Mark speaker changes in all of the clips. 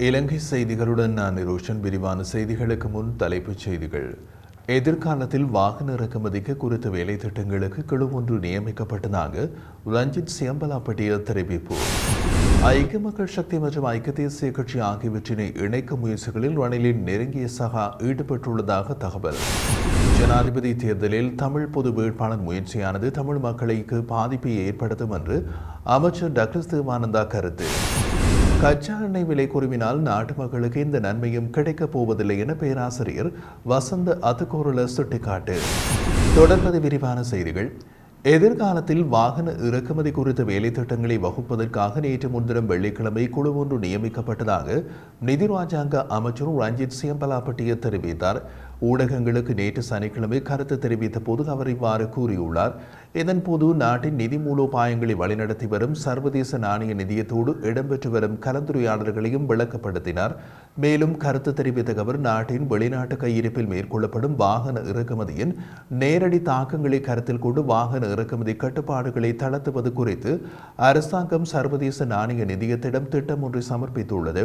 Speaker 1: இலங்கை செய்திகளுடன் நான் நிரோஷன். விரிவான செய்திகளுக்கு முன் தலைப்புச் செய்திகள். எதிர்காலத்தில் வாகன இறக்குமதிக்கு குறித்த வேலை திட்டங்களுக்கு குழு ஒன்று நியமிக்கப்பட்டதாக ரஞ்சித் சியம்பலாப்பட்டிய தெரிவிப்பு. ஐக்கிய மக்கள் சக்தி மற்றும் ஐக்கிய தேசிய கட்சி ஆகியவற்றினை இணைக்கும் முயற்சிகளில் ரணிலின் நெருங்கிய சகா ஈடுபட்டுள்ளதாக தகவல். ஜனாதிபதி தேர்தலில் தமிழ் பொது வேட்பாளர் முயற்சியானது தமிழ் மக்களுக்கு பாதிப்பை ஏற்படுத்தும் என்று அமைச்சர் டாக்டர் தேவானந்தா கருத்து. கச்சா எண்ணெய் விலை குறைவினால் நாட்டு மக்களுக்கு இந்த நன்மையும் கிடைக்கப் போவதில்லை என பேராசிரியர் வசந்த அதுகோரல சுட்டிக்காட்டு. தொடர்பது விரிவான செய்திகள். எதிர்காலத்தில் வாகன இறக்குமதி குறித்த வேலை திட்டங்களை வகுப்பதற்காக நேற்று முன்தினம் வெள்ளிக்கிழமை குழு ஒன்று நியமிக்கப்பட்டதாக நிதி ராஜாங்க அமைச்சர் ரஞ்சித் சியம்பலாப்பட்டிய தெரிவித்தார். ஊடகங்களுக்கு நேற்று சனிக்கிழமை கருத்து தெரிவித்த போது அவர் இவ்வாறு கூறியுள்ளார். இதன்போது நாட்டின் நிதி மூலோபாயங்களை வழிநடத்தி வரும் சர்வதேச நாணய நிதியத்தோடு இடம்பெற்று வரும் கலந்துரையாடல்களையும் விளக்கப்படுத்தினார். மேலும் கருத்து தெரிவித்த அவர் நாட்டின் வெளிநாட்டு கையிருப்பில் மேற்கொள்ளப்படும் வாகன இறக்குமதியின் நேரடி தாக்கங்களை கருத்தில் கொண்டு வாகன இறக்குமதி கட்டுப்பாடுகளை தளர்த்துவது குறித்து அரசாங்கம் சர்வதேச நாணய நிதியத்திடம் திட்டம் ஒன்றை சமர்ப்பித்துள்ளது.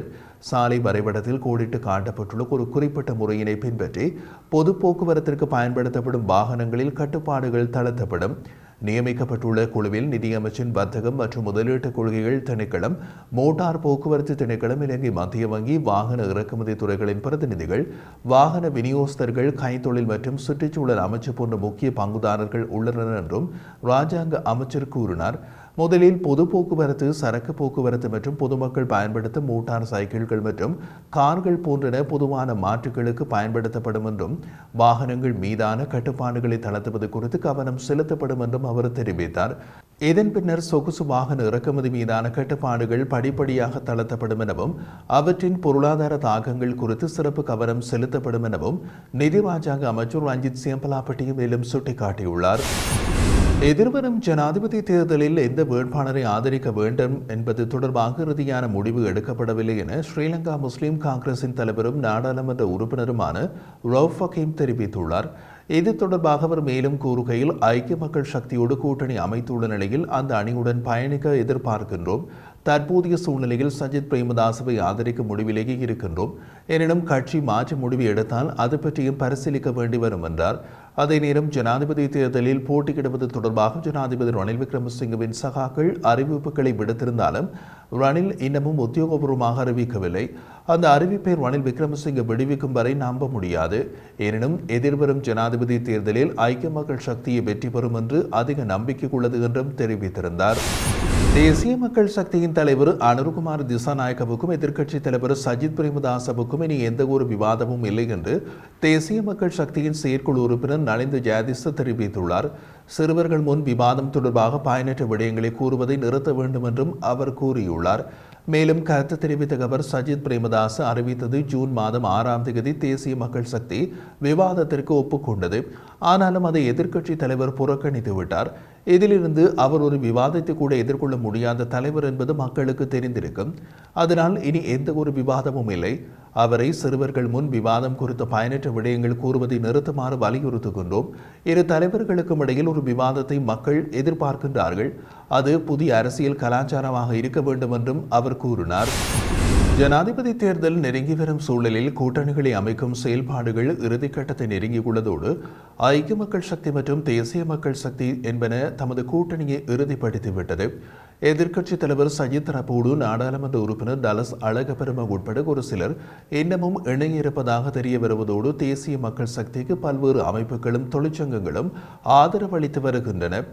Speaker 1: சாலை வரைபடத்தில் கோடிட்டு காட்டப்பட்டுள்ள ஒரு குறிப்பிட்ட முறையினை பின்பற்றி பொது போக்குவரத்திற்கு பயன்படுத்தப்படும் வாகனங்களில் கட்டுப்பாடுகள் தளர்த்தப்படும். நியமிக்கப்பட்டுள்ள குழுவில் நிதியமைச்சின் வர்த்தகம் மற்றும் முதலீட்டு கொள்கைகள் திணைக்களம், மோட்டார் போக்குவரத்து திணைக்களம், இலங்கை மத்திய வங்கி, வாகன இறக்குமதி துறைகளின் பிரதிநிதிகள், வாகன விநியோகஸ்தர்கள், கைத்தொழில் மற்றும் சுற்றுச்சூழல் அமைச்சு போன்ற முக்கிய பங்குதாரர்கள் உள்ளனர் என்றும் ராஜாங்க அமைச்சர் கூறினார். முதலில் பொது போக்குவரத்து, சரக்கு போக்குவரத்து மற்றும் பொதுமக்கள் பயன்படுத்தும் மோட்டார் சைக்கிள்கள் மற்றும் கார்கள் போன்றன பொதுவான மாற்றுகளுக்கு பயன்படுத்தப்படும் என்றும் வாகனங்கள் மீதான கட்டுப்பாடுகளை தளர்த்துவது குறித்து கவனம் செலுத்தப்படும் என்றும் அவர் தெரிவித்தார். இதன் பின்னர் சொகுசு வாகன இறக்குமதி மீதான கட்டுப்பாடுகள் படிப்படியாக தளர்த்தப்படும் எனவும் அவற்றின் பொருளாதார தாக்கங்கள் குறித்து சிறப்பு கவனம் செலுத்தப்படும் எனவும் நிதி ராஜாங்க அமைச்சர் ரஞ்சித் சியம்பலாப்பட்டிய மேலும் சுட்டிக்காட்டியுள்ளார். எதிர்வரும் ஜனாதிபதி தேர்தலில் எந்த வேட்பாளரை ஆதரிக்க வேண்டும் என்பது தொடர்பாக இறுதியான முடிவு எடுக்கப்படவில்லை என ஸ்ரீலங்கா முஸ்லிம் காங்கிரசின் தலைவரும் நாடாளுமன்ற உறுப்பினருமான ரவுஃப் ஹக்கீம் தெரிவித்துள்ளார். இது தொடர்பாக அவர் மேலும் கூறுகையில், ஐக்கிய மக்கள் சக்தியோடு கூட்டணி அமைத்துள்ள நிலையில் அந்த அணியுடன் பயணிக்க எதிர்பார்க்கின்றோம். தற்போதைய சூழ்நிலையில் சஜித் பிரேமதாசவை ஆதரிக்கும் முடிவிலேயே இருக்கின்றோம். எனினும் கட்சி மாற்று முடிவு எடுத்தால் அது பற்றியும் பரிசீலிக்க வேண்டி வரும் என்றார். அதே நேரம் ஜனாதிபதி தேர்தலில் போட்டியிடுவது தொடர்பாக ஜனாதிபதி ரணில் விக்ரமசிங்கவின் சகாக்கள் அறிவிப்புகளை விடுத்திருந்தாலும் ரணில் இன்னமும் உத்தியோகபூர்வமாக அறிவிக்கவில்லை. அந்த அறிவிப்பை ரணில் விக்ரமசிங்க விடுவிக்கும் வரை நம்ப முடியாது. எனினும் எதிர்வரும் ஜனாதிபதி தேர்தலில் ஐக்கிய மக்கள் சக்தியை வெற்றி பெறும் என்று அதிக நம்பிக்கை உள்ளது என்றும் தெரிவித்திருந்தார். தேசிய மக்கள் சக்தியின் தலைவர் அனுருகுமார் திசாநாயக்கவுக்கும் எதிர்க்கட்சித் தலைவர் சஜித் பிரேமதாசவுக்கும் இனி எந்த ஒரு விவாதமும் இல்லை என்று தேசிய மக்கள் சக்தியின் செயற்குழு உறுப்பினர் நலிந்து ஜெயதிச தெரிவித்துள்ளார். சிறுவர்கள் முன் விவாதம் தொடர்பாக பயனற்ற விடயங்களை கூறுவதை நிறுத்த வேண்டும் என்றும் அவர் கூறியுள்ளார். மேலும் கருத்து தெரிவித்த அவர் சஜித் பிரேமதாச அறிவித்தது ஜூன் மாதம் 6ஆம் தேதி தேசிய மக்கள் சக்தி விவாதத்திற்கு ஒப்புக்கொண்டது. ஆனாலும் அதை எதிர்க்கட்சி தலைவர் புறக்கணித்து விட்டார். இதிலிருந்து அவர் ஒரு விவாதத்தை கூட எதிர்கொள்ள முடியாத தலைவர் என்பது மக்களுக்கு தெரிந்திருக்கும். அதனால் இனி எந்த ஒரு விவாதமும் இல்லை. அவரை சிறுவர்கள் முன் விவாதம் குறித்த பயனற்ற விடயங்கள் கூறுவதை நிறுத்துமாறு வலியுறுத்துகின்றோம். இரு தலைவர்களுக்கும் இடையில் ஒரு விவாதத்தை மக்கள் எதிர்பார்க்கின்றார்கள். அது புதிய அரசியல் கலாச்சாரமாக இருக்க வேண்டும் என்றும் அவர் கூறினார். ஜனாதிபதி தேர்தல் நெருங்கி வரும் சூழலில் கூட்டணிகளை அமைக்கும் செயல்பாடுகள் இறுதிக்கட்டத்தை நெருங்கியுள்ளதோடு ஐக்கிய மக்கள் சக்தி மற்றும் தேசிய மக்கள் சக்தி என்பன தமது கூட்டணியை இறுதிப்படுத்திவிட்டது. எதிர்க்கட்சித் தலைவர் சஜித் தரப்போடு நாடாளுமன்ற உறுப்பினர் டலஸ் அழகபெரும உட்பட ஒரு சிலர் இன்னமும் இணையிருப்பதாக தெரிய வருவதோடு தேசிய மக்கள் சக்திக்கு பல்வேறு அமைப்புகளும் தொழிற்சங்கங்களும் ஆதரவு அளித்து வருகின்றன.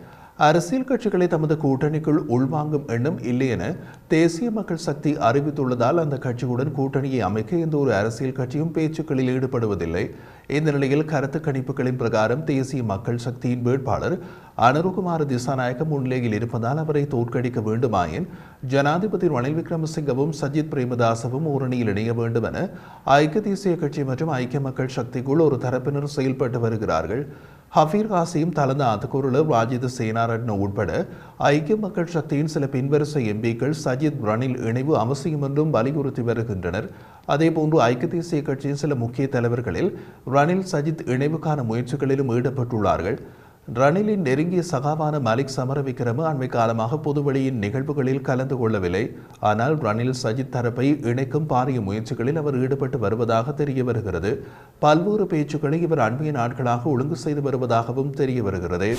Speaker 1: அரசியல் கட்சிகளை தமது கூட்டணிக்குள் உள்வாங்கும் எண்ணம் இல்லை என தேசிய மக்கள் சக்தி அறிவித்துள்ளதால் அந்த கட்சியுடன் கூட்டணியை அமைக்க எந்த ஒரு அரசியல் கட்சியும் பேச்சுக்களில் ஈடுபடுவதில்லை. இந்த நிலையில் கருத்து கணிப்புகளின் பிரகாரம் தேசிய மக்கள் சக்தியின் வேட்பாளர் அனுருகுமார் திசாநாயக்க முன்னிலையில் இருப்பதால் அவரை தோற்கடிக்க வேண்டுமாயின் ஜனாதிபதி ரணில் விக்ரமசிங்கவும் சஜித் பிரேமதாசவும் ஓரணியில் இணைய வேண்டும் என ஐக்கிய தேசிய கட்சி மற்றும் ஐக்கிய மக்கள் சக்திக்குள் ஒரு தரப்பினர் செயல்பட்டு வருகிறார்கள். ஹபீர் காசிம், தலந்த அதுகோரல, ராஜித சேனாரட்ன உட்பட ஐக்கிய மக்கள் சக்தியின் சில பின்வரிசை எம்பிக்கள் சஜித் ரணில் இணைவு அவசியம் என்றும் வலியுறுத்தி வருகின்றனர். அதேபோன்று ஐக்கிய தேசிய கட்சியின் சில முக்கிய தலைவர்களில் ரணில் சஜித் இணைவுக்கான முயற்சிகளிலும் ஈடுபட்டுள்ளார்கள். ரணிலின் நெருங்கிய சகாவான மலிக் சமரவிக்ரம அண்மை காலமாக பொதுவெளியின் நிகழ்வுகளில் கலந்து கொள்ளவில்லை. ஆனால் ரணில் சஜித் தரப்பை இணைக்கும் பாரிய முயற்சிகளில் அவர் ஈடுபட்டு வருவதாக தெரிய வருகிறது. பல்வேறு பேச்சுக்களை இவர் அண்மைய நாட்களாக ஒழுங்கு செய்து வருவதாகவும் தெரிய வருகிறது.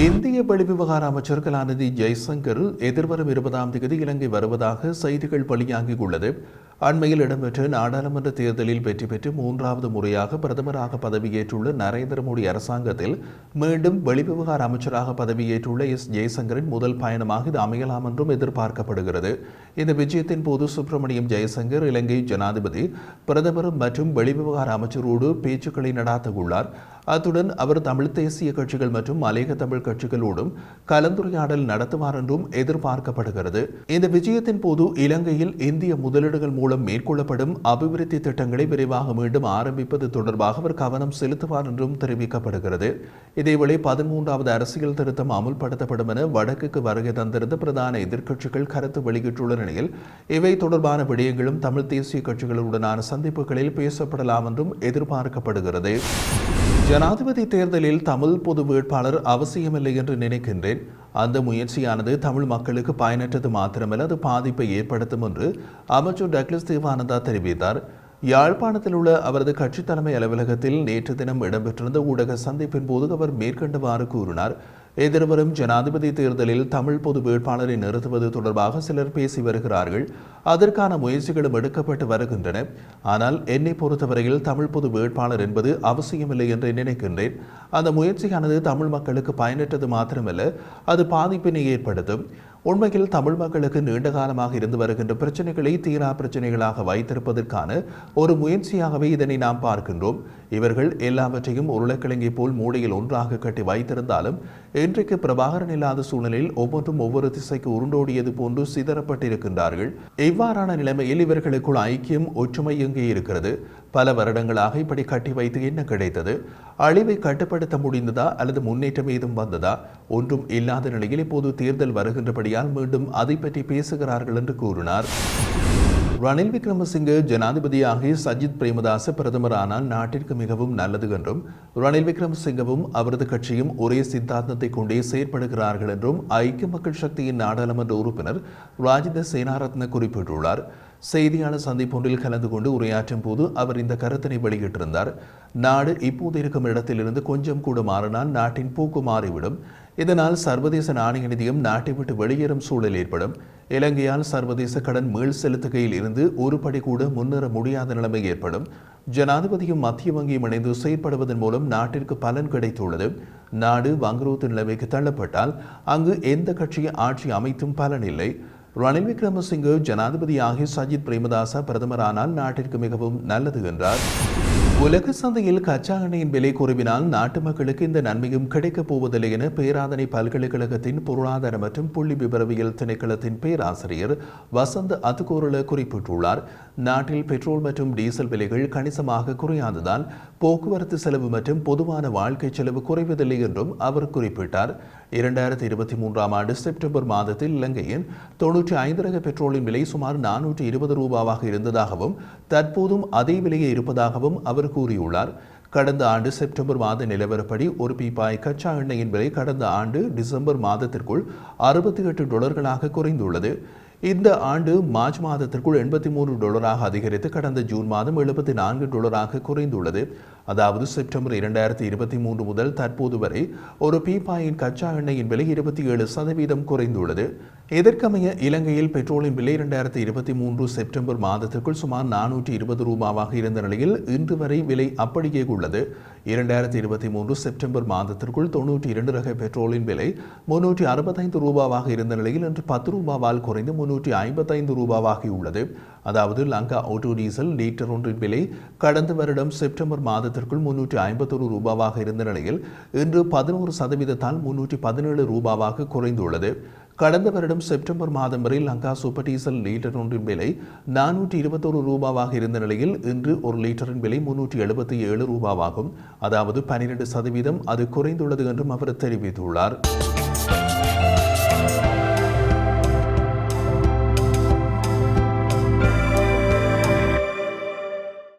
Speaker 1: இந்திய வெளிவிவகார அமைச்சர் கலாநிதி ஜெய்சங்கர் எதிர்வரும் 20ஆம் தேதி இலங்கை வருவதாக செய்திகள் வெளியாகியுள்ளது. அண்மையில் இடம்பெற்ற நாடாளுமன்ற தேர்தலில் வெற்றி பெற்று 3வது முறையாக பிரதமராக பதவியேற்றுள்ள நரேந்திர மோடி அரசாங்கத்தில் மீண்டும் வெளிவிவகார அமைச்சராக பதவியேற்றுள்ள ஜெய்சங்கரின் முதல் பயணமாக இது அமையலாம் என்றும் எதிர்பார்க்கப்படுகிறது. இந்த விஜயத்தின் போது சுப்பிரமணியம் ஜெயசங்கர் இலங்கை ஜனாதிபதி, பிரதமர் மற்றும் வெளிவிவகார அமைச்சரோடு பேச்சுக்களை நடாத்தவுள்ளார். அத்துடன் அவர் தமிழ் தேசிய கட்சிகள் மற்றும் மலையக தமிழ் கட்சிகளோடும் கலந்துரையாடல் நடத்துவார் என்றும் எதிர்பார்க்கப்படுகிறது. இந்த விஜயத்தின் போது இலங்கையில் இந்திய முதலீடுகள் மூலம் மேற்கொள்ளப்படும் அபிவிருத்தி திட்டங்களை விரைவாக மீண்டும் ஆரம்பிப்பது தொடர்பாக அவர் கவனம் செலுத்துவார் என்றும் தெரிவிக்கப்படுகிறது. இதேவேளை 13வது அரசியல் திருத்தம் அமுல்படுத்தப்படும் என வடக்குக்கு வருகை தந்திருந்த பிரதான எதிர்க்கட்சிகள் கருத்து வெளியிட்டுள்ள நிலையில் இவை தொடர்பான விடயங்களும் தமிழ் தேசிய கட்சிகளுடனான சந்திப்புகளில் பேசப்படலாம் என்றும் எதிர்பார்க்கப்படுகிறது. ஜனாதிபதி தேர்தலில் தமிழ் பொது வேட்பாளர் அவசியமில்லை என்று நினைக்கின்றேன். அந்த முயற்சியானது தமிழ் மக்களுக்கு பயனற்றது மாத்திரமல்ல, அது பாதிப்பை ஏற்படுத்தும் என்று அமைச்சர் டக்ளஸ் தேவானந்தா தெரிவித்தார். யாழ்ப்பாணத்தில் உள்ள அவரது கட்சி தலைமை அலுவலகத்தில் நேற்று தினம் இடம்பெற்றிருந்த ஊடக சந்திப்பின் போது அவர் மேற்கண்டவாறு கூறினார். எதிர்வரும் ஜனாதிபதி தேர்தலில் தமிழ் பொது வேட்பாளரை நிறுத்துவது தொடர்பாக சிலர் பேசி வருகிறார்கள். அதற்கான முயற்சிகளும் எடுக்கப்பட்டு வருகின்றன. ஆனால் என்னை பொறுத்தவரையில் தமிழ் பொது வேட்பாளர் என்பது அவசியமில்லை என்று நினைக்கின்றேன். அந்த முயற்சியானது தமிழ் மக்களுக்கு பயனற்றது மாத்திரமல்ல, அது பாதிப்பினை ஏற்படுத்தும். உண்மையில் தமிழ் மக்களுக்கு நீண்ட காலமாக இருந்து வருகின்ற பிரச்சனைகளை தீரா பிரச்சனைகளாக வைத்திருப்பதற்கான ஒரு முயற்சியாகவே இதனை நாம் பார்க்கின்றோம். இவர்கள் எல்லாவற்றையும் உருளைக்கிழங்கை போல் மூடையில் ஒன்றாக கட்டி வைத்திருந்தாலும் இன்றைக்கு பிரபாகரன் இல்லாத சூழ்நிலையில் ஒவ்வொன்றும் ஒவ்வொரு திசைக்கு உருண்டோடியது போன்று சிதறப்பட்டிருக்கின்றார்கள். இவ்வாறான நிலைமையில் இவர்களுக்குள் ஐக்கியம், ஒற்றுமை எங்கே இருக்கிறது? பல வருடங்களாக இப்படி கட்டி வைத்து என்ன கிடைத்தது? அழிவை கட்டுப்படுத்த முடிந்ததா அல்லது முன்னேற்றம் ஏதும் வந்ததா? ஒன்றும் இல்லாத நிலையில் இப்போது தேர்தல் வருகின்றபடியால் மீண்டும் அதை பற்றி பேசுகிறார்கள் என்று கூறினார். ரணில் விக்ரமசிங்கே ஜனாதிபதியாகி சஜித் பிரேமதாச பிரதமரானால் நாட்டிற்கு மிகவும் நல்லது என்றும், ரணில் விக்ரமசிங்கவும் அவரது கட்சியும் ஒரே சித்தாந்தத்தை கொண்டே செயற்படுகிறார்கள் என்றும் ஐக்கிய மக்கள் சக்தியின் நாடாளுமன்ற உறுப்பினர் ராஜித சேனாரத்ன குறிப்பிட்டுள்ளார். செய்தியாளர் சந்திப்பொன்றில் கலந்து கொண்டு உரையாற்றும் போது அவர் இந்த கருத்தினை வெளியிட்டிருந்தார். நாடு இப்போது இருக்கும் இடத்திலிருந்து கொஞ்சம் கூட மாறினால் நாட்டின் போக்கு மாறிவிடும். இதனால் சர்வதேச நாணய நிதியம் நாட்டை விட்டு வெளியேறும் சூழல் ஏற்படும். இலங்கையால் சர்வதேச கடன் மீள் செலுத்துகையில் இருந்து ஒரு படி கூட முன்னேற முடியாத நிலைமை ஏற்படும். ஜனாதிபதியும் மத்திய வங்கியும் இணைந்து செயற்படுவதன் மூலம் நாட்டிற்கு பலன் கிடைத்துள்ளது. நாடு வங்குரோத்து நிலைமைக்கு தள்ளப்பட்டால் அங்கு எந்த கட்சியை ஆட்சி அமைத்தும் பலன் இல்லை. ரணில் விக்ரமசிங்கே ஜனாதிபதியாகி சஜித் பிரேமதாச பிரதமரானால் நாட்டிற்கு மிகவும் நல்லது என்றார். உலக சந்தையில் கச்சா எண்ணெயின் விலை குறைவினால் நாட்டு மக்களுக்கு இந்த நன்மையும் கிடைக்கப் போவதில்லை என பேராதனை பல்கலைக்கழகத்தின் பொருளாதார மற்றும் புள்ளி விபரவியல் திணைக்களத்தின் பேராசிரியர் வசந்த் அதுகோரல குறிப்பிட்டுள்ளார். நாட்டில் பெட்ரோல் மற்றும் டீசல் விலைகள் கணிசமாக குறையாததால் போக்குவரத்து செலவு மற்றும் பொதுவான வாழ்க்கை செலவு குறைவதில்லை என்றும் அவர் குறிப்பிட்டார். 2023ஆம் ஆண்டு செப்டம்பர் மாதத்தில் இலங்கையின் 95 ரக பெட்ரோலின் விலை சுமார் 420 ரூபாவாக இருந்ததாகவும் தற்போதும் அதே விலையே இருப்பதாகவும் அவர் கூறியுள்ளார். கடந்த ஆண்டு செப்டம்பர் மாத நிலவரப்படி ஒரு பீப்பாய் கச்சா எண்ணெயின் விலை கடந்த ஆண்டு டிசம்பர் மாதத்திற்குள் $68 குறைந்துள்ளது. இந்த ஆண்டு மார்ச் மாதத்திற்குள் $83 அதிகரித்து கடந்த ஜூன் மாதம் $74 குறைந்துள்ளது. அதாவது செப்டம்பர் 2023 முதல் தற்போது வரை ஒரு பீப்பாயின் கச்சா எண்ணெயின் விலை 27% குறைந்துள்ளது. இதற்கமைய இலங்கையில் பெட்ரோலின் விலை 2023 செப்டம்பர் மாதத்திற்குள் சுமார் 420 ரூபாவாக இருந்த நிலையில் இன்று வரை விலை அப்படியே உள்ளது. 2023 செப்டம்பர் மாதத்திற்குள் 92 ரக பெட்ரோலின் விலை 365 ரூபாவாக இருந்த நிலையில் இன்று 10 ரூபாவால் குறைந்து 355 ரூபாவாகியுள்ளது. அதாவது லங்கா ஆட்டோ டீசல் லீட்டர் ஒன்றின் விலை கடந்த வருடம் செப்டம்பர் மாதத்திற்குள் 351 ரூபாவாக இருந்த நிலையில் இன்று 11% 317 ரூபாவாக குறைந்துள்ளது. கடந்த வருடம் செப்டம்பர் மாதம் வரை லங்கா சூப்பர் டீசல் லீட்டர் ஒன்றின் விலை 421 ரூபாவாக இருந்த நிலையில் இன்று ஒரு லீட்டரின் விலை 377 ரூபாவாகும். அதாவது 12% அது குறைந்துள்ளது என்றும் அவர் தெரிவித்துள்ளார்.